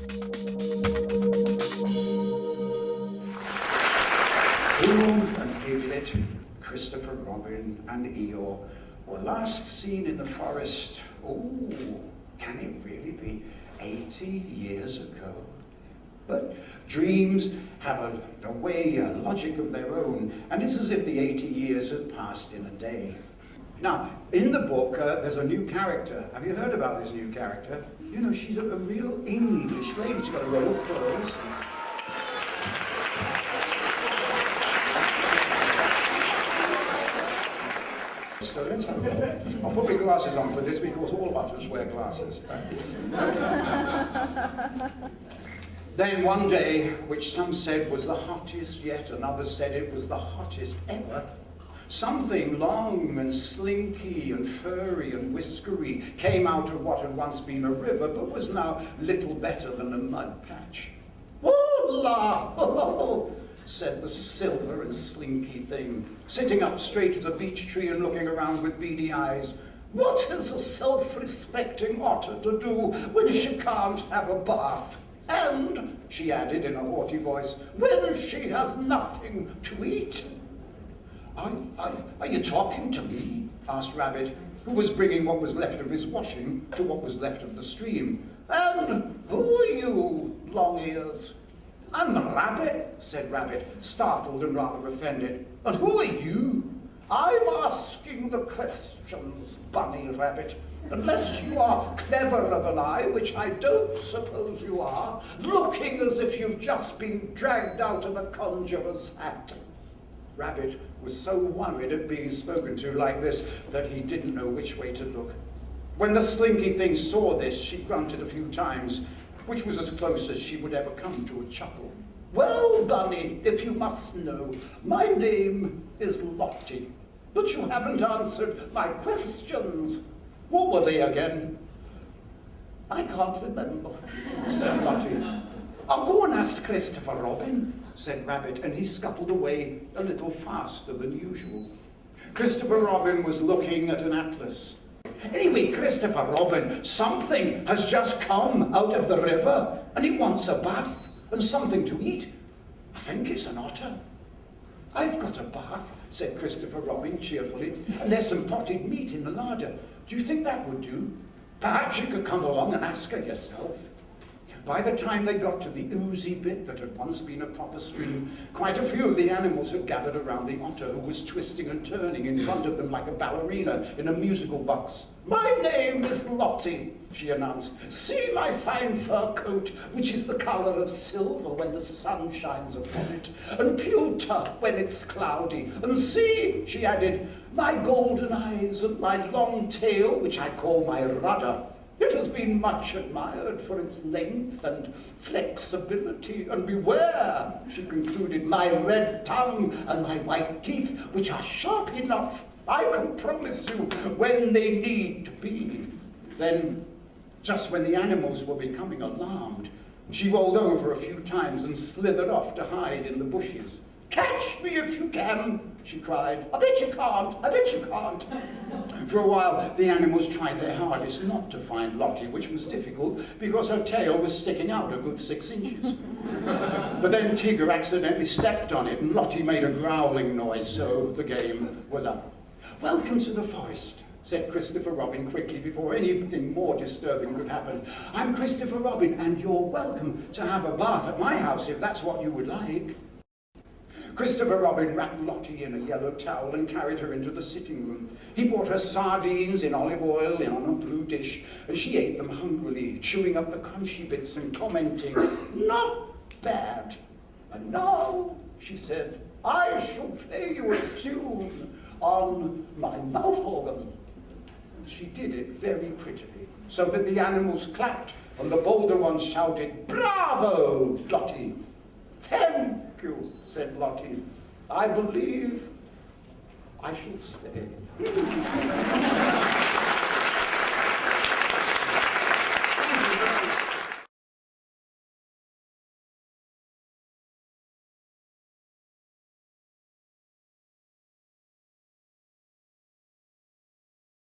And Piglet, Christopher Robin and Eeyore were last seen in the forest, oh, can it really be 80 years ago? But dreams have a way, a logic of their own, and it's as if the 80 years had passed in a day. Now, in the book, there's a new character. Have you heard about this new character? You know, she's a real English lady. She's got a row of clothes. So let's have a look. I'll put my glasses on for this because all otters wear glasses. Then one day, which some said was the hottest yet, and others said it was the hottest ever, something long and slinky and furry and whiskery came out of what had once been a river, but was now little better than a mud patch. "Hola!" said the silver and slinky thing, sitting up straight as a beech tree and looking around with beady eyes. "What is a self-respecting otter to do when she can't have a bath? And," she added in a haughty voice, "when she has nothing to eat?" Are you talking to me?" asked Rabbit, who was bringing what was left of his washing to what was left of the stream. "And who are you, Long-Ears?" "I'm a rabbit," said Rabbit, startled and rather offended. "And who are you?" "I'm asking the questions, Bunny Rabbit. Unless you are cleverer than I, which I don't suppose you are, looking as if you've just been dragged out of a conjurer's hat." Rabbit was so worried at being spoken to like this that he didn't know which way to look. When the slinky thing saw this, she grunted a few times, which was as close as she would ever come to a chuckle. "Well, Bunny, if you must know, my name is Lottie, but you haven't answered my questions." "What were they again?" "I can't remember," said Lottie. "I'll go and ask Christopher Robin," said Rabbit, and he scuttled away a little faster than usual. Christopher Robin was looking at an atlas. "Anyway, Christopher Robin, something has just come out of the river, and it wants a bath and something to eat. I think it's an otter." "I've got a bath," said Christopher Robin cheerfully, "and there's some potted meat in the larder. Do you think that would do? Perhaps you could come along and ask her yourself." By the time they got to the oozy bit that had once been a proper stream, quite a few of the animals had gathered around the otter, who was twisting and turning in front of them like a ballerina in a musical box. "My name is Lottie," she announced. "See my fine fur coat, which is the colour of silver when the sun shines upon it, and pewter when it's cloudy. And see," she added, "my golden eyes and my long tail, which I call my rudder. It has been much admired for its length and flexibility. And beware," she concluded, "my red tongue and my white teeth, which are sharp enough, I can promise you, when they need to be." Then, just when the animals were becoming alarmed, she rolled over a few times and slithered off to hide in the bushes. "Catch me if you can," she cried. "I bet you can't, I bet you can't." For a while, the animals tried their hardest not to find Lottie, which was difficult because her tail was sticking out a good 6 inches. But then Tigger accidentally stepped on it and Lottie made a growling noise, so the game was up. "Welcome to the forest," said Christopher Robin quickly before anything more disturbing could happen. "I'm Christopher Robin, and you're welcome to have a bath at my house if that's what you would like." Christopher Robin wrapped Lottie in a yellow towel and carried her into the sitting room. He brought her sardines in olive oil on a blue dish, and she ate them hungrily, chewing up the crunchy bits and commenting, "Not bad. And now," she said, "I shall play you a tune on my mouth organ." She did it very prettily, so that the animals clapped and the bolder ones shouted, "Bravo, Lottie!" "Thank you," said Lottie. "I believe I shall stay."